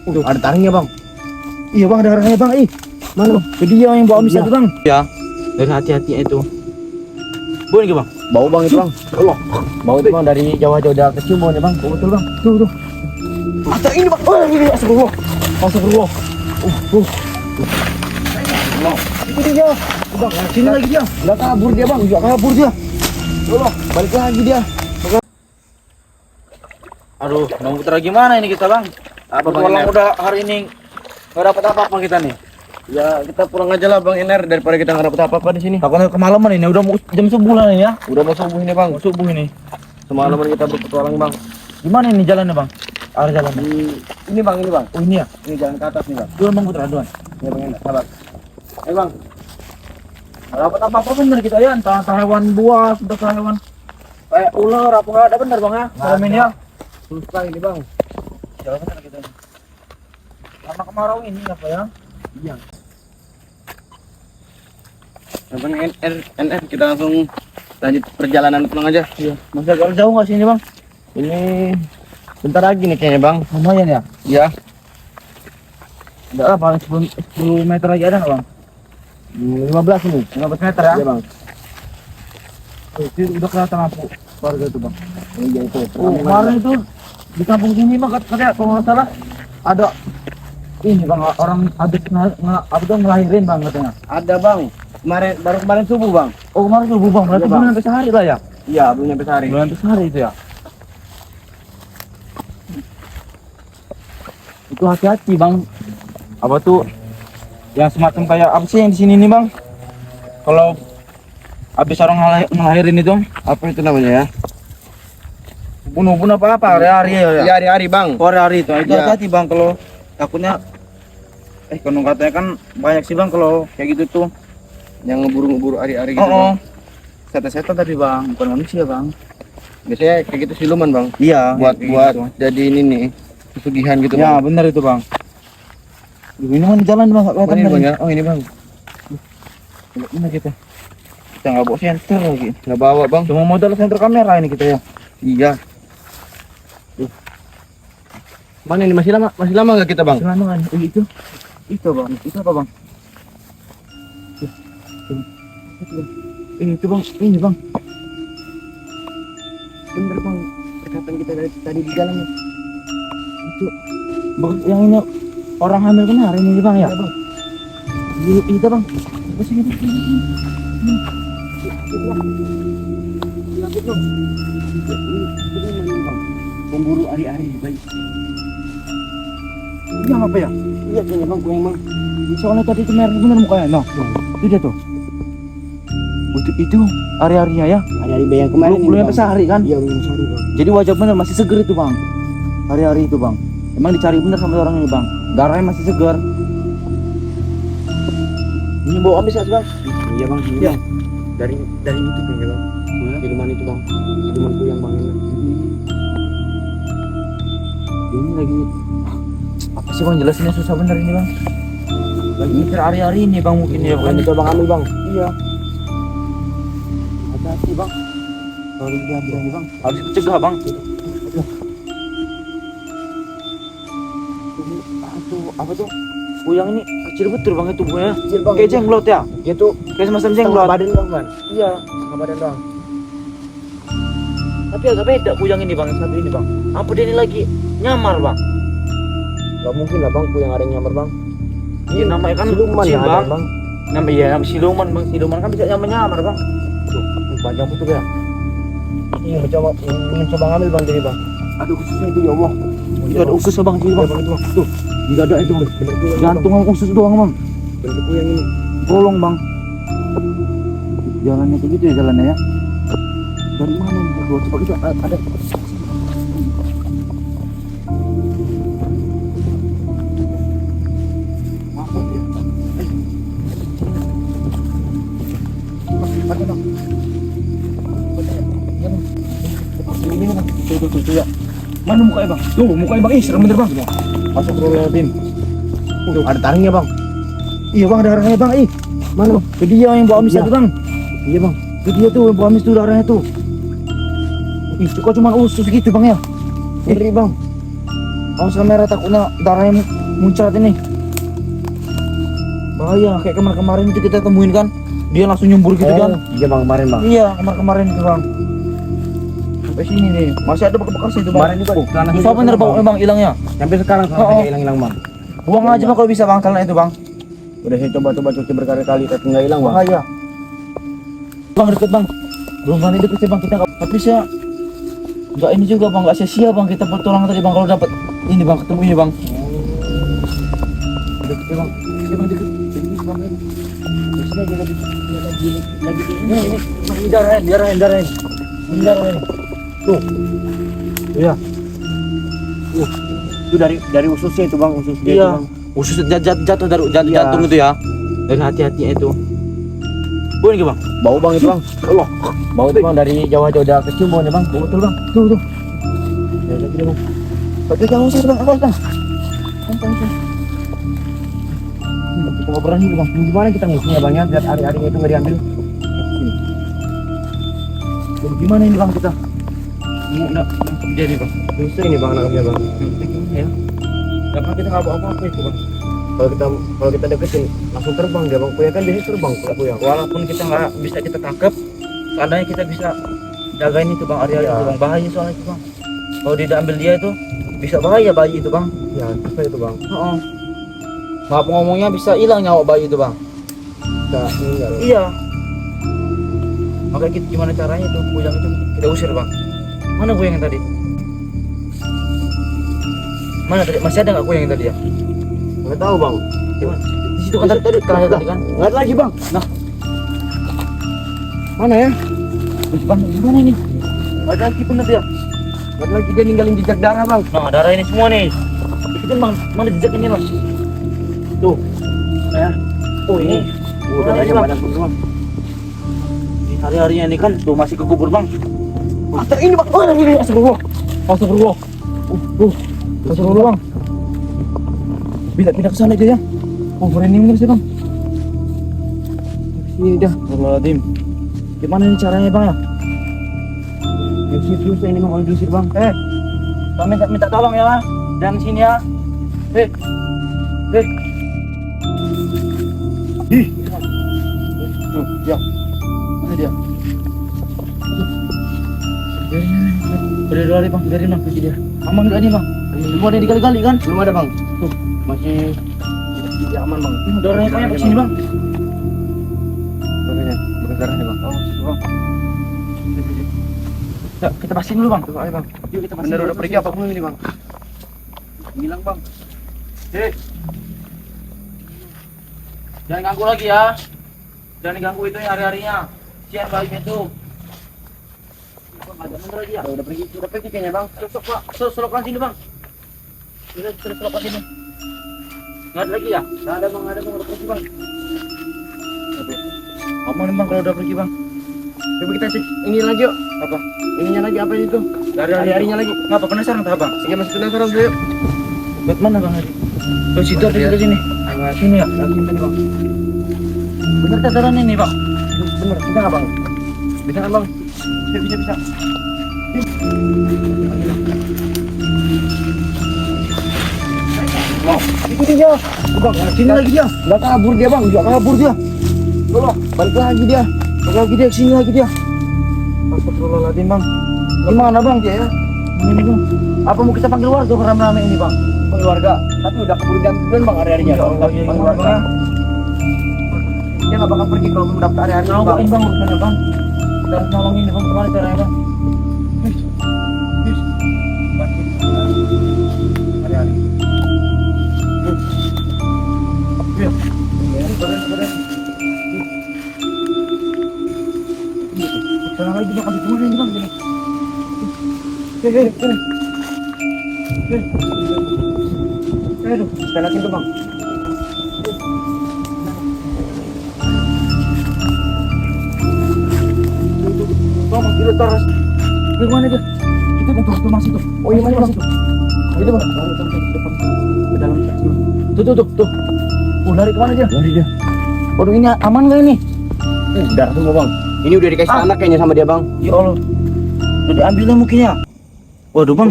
Ada taringnya bang. Iya bang, ada orangnya bang. Mana? Itu dia yang bawa amis itu bang. Ya, dari hati-hati itu. Bau nih bang. Bau bang itu bang. Allah. Bau itu bang dari jauh-jauh udah kecium baunya bang. Oh, betul bang. Tuh. Ada ini bang. Oh ini astagfirullah. Astagfirullah. Itu dia. Bang, sini lagi dia. Udah kabur dia bang. Udah kabur dia. Allah, balik lagi dia. Aduh, mau putar gimana ini kita bang? Apa bang? Orang udah hari ini nggak dapat apa-apa kita nih. Ya kita pulang aja lah bang Ener daripada kita nggak dapat apa-apa di sini. Takutnya kemalaman ini udah mau jam sebulan ini ya. Udah mau subuh ini bang. Subuh ini. Semalaman kita berpetualang bang. Gimana ini jalannya bang? Arah jalan. Ini bang, ini bang. Oh ini ya. Ini jalan ke atas nih bang. Dua bang putar aduan. Ya bang Ener, sabar. Bang. Nggak dapat apa-apa bener kita ya. Entah hewan buas, entah hewan kayak ular apa nggak ada bener bang ya. Malam ini ya. Susah ini bang. Jalan bener kita ini. Karena kemarau ini apa ya? Iya. Bang NR kita langsung lanjut perjalanan pulang aja. Iya. Masih agak jauh nggak sih ini bang? Ini bentar lagi nih kayaknya bang. Lumayan ya. Iya. Udah lah paling 10 meter lagi ada nggak bang? 15 ini. 15 meter ya? Iya bang. Itu udah kelihatan lampu warga itu bang. Iya itu. Oh, kemarin itu di kampung sini mah katanya kalau nggak salah ada ini bang orang habis ngelahirin bang katanya. Ada bang. Baru kemarin subuh bang. Oh kemarin subuh bang, berarti Iya, Bang. belum sampai sehari lah ya? Iya belum nyampe sehari. Belum sampai sehari itu ya? Itu hati-hati bang. Apa tuh yang semacam kayak apa sih yang di sini nih bang? Kalau habis orang ngelahirin itu Apa itu namanya ya? bunuh apa hari-hari ya? Iya hari-hari bang. Oh, hari-hari itu. Itu Iya. hati-hati bang kalau takutnya konon katanya kan banyak sih bang kalau kayak gitu tuh. Yang ngeburu-ngeburu hari-hari gitu Oh, bang. setan-setan tapi bang, bukan manusia bang. Biasanya kayak gitu siluman bang. Iya. Buat kayak buat gitu. jadi ini nih pesugihan gitu Ya bang. benar itu bang. Duh, ini mana jalan bang? Oh, ini bang ya. Oh ini bang. Mana kita? Kita nggak bawa senter lagi. Nggak bawa bang. Cuma modal senter kamera ini kita ya. Iya. Mana ini masih lama nggak kita bang? Selama kan? Itu bang. Itu apa bang? Itu bang. Ini bang. Bener bang. Perkataan kita dari tadi di jalan nih. Itu bang, yang ini orang hamil kemarin ini bang ya? Iya, bang. Itu bang. Apa sih ini? Pemburu hari-hari baik. Ini apa ya? Iya kayaknya bang, gue emang. Soalnya tadi itu merah bener mukanya. Nah, itu dia tuh. Itu hari-harinya ya. Hari-hari bayi yang kemarin Belum sampai sehari kan? Iya belum sehari bang. Jadi wajah bener masih seger itu bang. Hari-hari itu bang. Emang dicari bener sama orang ini bang. Darahnya masih segar. Ini bau amis bang. Iya bang. Iya. Dari itu kayaknya bang. Siluman itu bang. Siluman kuyang bang ini. Ini lagi apa sih bang, jelasinnya susah bener ini bang. Lagi mikir hari-hari ini bang mungkin ya bukan. Coba bang ambil bang. Iya. Hati-hati bang. Kalau hati-hati bang. Harus dicegah bang. Aduh, apa tuh? Kuyang ini kecil betul bang itu buaya. Kecil bang. Kayak jenglot ya? Gitu. Kayak semacam jenglot. Badan bang kan. Iya. Setengah badan bang. Tapi agak beda kuyang ini bang, yang satu ini bang. Apa dia ini lagi nyamar bang? Gak mungkin lah bang, kuyang ada yang nyamar bang. Iya namanya kan siluman kecil, ya ada, bang. Nama siluman bang, siluman kan bisa nyamar bang. Tuh, panjang betul ya. Iya, mencoba ngambil bang jadi bang. Aduh ususnya itu ya Allah. Itu ada ususnya bang, sini Iya bang. bang itu bang. Tuh, tidak ada itu bang. Bener kuyang. Jantung sama usus doang bang. Bener kuyang ini. Tolong bang. Jalannya kayak gitu ya jalannya ya. Dari mana bang? Coba kita ada. Ada bang. Ini bang. Tuh ya. Mana mukanya bang? Tuh mukanya bang. Ih serem bener bang. Astagfirullahaladzim. Ada taringnya bang. Iya bang, ada darahnya bang. Ih mana? Itu dia yang bawa amis Iya. itu bang. Iya bang. Itu dia tuh yang bawa amis tuh darahnya tuh. Ih, itu kok cuma usus gitu bang ya? Ngeri bang. Awas kamera, takutnya darahnya muncrat ini. Bahaya, kayak kemarin itu kita temuin kan. Dia langsung nyembur gitu kan. Iya bang, kemarin bang. Iya, kemarin itu bang. Sampai sini nih, masih ada bekas itu bang. Kemarin itu celana Susah bener bang, memang hilangnya. sampai sekarang Oh. hilang bang. Buang aja bang kalau bisa bang, celana itu bang. Udah saya coba cuci berkali-kali tapi nggak hilang bang. Bahaya. Bang deket bang. Belum kali deket sih bang, kita nggak bisa. Enggak ini juga bang, nggak sia-sia bang kita pertolongan tadi bang kalau dapat ini bang, ketemu ini bang. Deket ya, bang. Ini bang deket. Deket bang. Di sini aja lagi ini darah ini. Ini darah ini. Tuh. Iya. Itu dari ususnya itu bang, usus dia Iya. itu, bang. Khusus jatuh dari Iya. jantung itu ya. Dari hati-hatinya itu. Oh ini bang. Bau bang itu bang. Allah. Bau itu bang dari jauh-jauh udah kecium baunya bang. Betul bang. Tuh. Ya udah gini bang. Tapi jangan usah bang, awas bang. Kita nggak berani bang. Gimana kita ngisinya bang ya? Biar hari-harinya itu nggak diambil. Jadi gimana ini bang kita? Ini udah jadi bang. Bisa ini bang anaknya bang. Ya. Karena kita nggak bawa apa-apa itu bang. Kalau kita deketin langsung terbang dia bang. Puya kan biasanya terbang puya. Walaupun kita nggak bisa kita tangkap, seandainya kita bisa jagain itu bang, area Iya. itu bang. Bahaya soalnya itu bang. Kalau dia ambil dia itu bisa bahaya bayi itu bang. Ya bisa itu bang. Oh. Maaf ngomongnya bisa hilang nyawa bayi itu bang. Kita meninggal. Iya. Makanya kita gimana caranya tuh kuyang itu kita usir bang. Mana kuyang yang tadi? Mana tadi? Masih ada nggak kuyang yang tadi ya? Nggak tahu bang. Di situ kan tadi terakhir tadi kan? Nggak ada lagi bang. Nah, Mana ya? bang gimana ini? Nggak ada lagi bener dia. Nggak ada lagi dia ninggalin jejak darah bang. Nah darah ini semua nih. Itu bang, mana jejak ini bang? Tuh. Ya. Oh ini. Udah Mana ini, banyak bang? banyak bang. Hari-harinya ini kan tuh masih kekubur bang. Mata ini bang. Oh ini astagfirullah. Astagfirullah. Astagfirullah bang. Pindah ke sana aja ya. Oh merinding terus ya bang. Sini dah. Astagfirullahaladzim. Gimana ini caranya bang ya? Diusir ini bang, kalau diusir bang. Kami minta tolong ya. Dan sini ya. Ih. Tuh, ya. Mana dia? Biarin bang, biarin bang, kunci dia. Aman gak nih bang? Belum ada dikali-kali kan? Belum ada bang. Tuh, Masih tidak aman bang. darahnya banyak ke sini bang. Darahnya, bekas darahnya bang. Oh, bang. Ya, kita pastiin dulu bang. Ayo bang. Yuk kita pastiin. Bener dulu. udah pergi apa belum ini bang? Hilang bang. Jangan ganggu lagi ya. Jangan diganggu itu ya hari-harinya. Siap bayinya itu. Bang, ada bener lagi ya. Udah pergi kayaknya bang. Sok pak, solokan sini bang. Sudah solokan sini. Nggak ada lagi ya? Nggak ada bang, udah pergi bang. Aduh. Aman bang kalau udah pergi bang. Coba kita cek ini lagi yuk. Apa? Ininya lagi apa itu? Dari Hari-harinya lagi. Ngapa penasaran tak bang? Iya masih penasaran tuh yuk. Buat mana bang hari? Tuh situ ada di sini. Sini ya. Lagi tadi bang. Bener tadaran ini bang. Bener, bisa nggak bang? Bisa kan bang? Bisa. Wow, itu dia. Bang, sini lagi dia. Nggak kabur dia bang, nggak kabur dia. Tolong, balik lagi dia. Sini lagi dia. Astagfirullahaladzim bang. Gimana bang dia ya? Ini bang. Apa mau kita panggil warga rame-rame ini bang? Keluarga, tapi udah keburu jam 9 bang hari-harinya. Ya Allah, Panggil gimana, warga. Bang? Dia nggak bakal pergi kalau belum dapat hari-harinya bang. Ngawain bang urusannya bang. Kita harus nolongin bang, kemana caranya bang? Hari-hari. Iya. Keren. Sana lagi bang, abis gimana ini bang? Aduh, kita lagi tuh bang. Bang, itu terus. Gimana itu? Itu tuh masih tuh. Oh iya masih tuh. Itu bang. Ke dalam. Tuh. Oh, lari kemana dia? Lari dia. Waduh, ini aman nggak ini? Udah semua bang. Ini udah dikasih anak kayaknya sama dia bang. Ya Allah. Udah diambilnya mungkin ya. Waduh bang.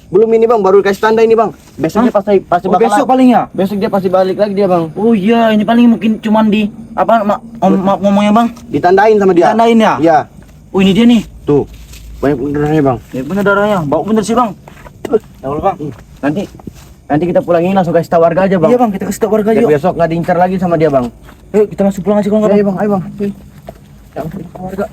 Belum ini bang, baru kasih tanda ini bang. Besok dia pasti Oh, bakal. besok paling ya? Besok dia pasti balik lagi dia bang. Oh iya, ini paling mungkin cuman di apa maaf ngomongnya bang? Ditandain sama dia. Tandain ya? Iya. Oh ini dia nih. Tuh. Banyak darahnya bang. Ya bener darahnya. Bau bener sih bang. Ya Allah bang. Nanti kita pulang ini langsung kasih tahu warga aja bang. Iya bang, kita kasih tahu warga Biar yuk. besok nggak diincar lagi sama dia bang. Ayo kita langsung pulang aja kalau nggak Ayo bang. bang, ayo bang. Ya, warga.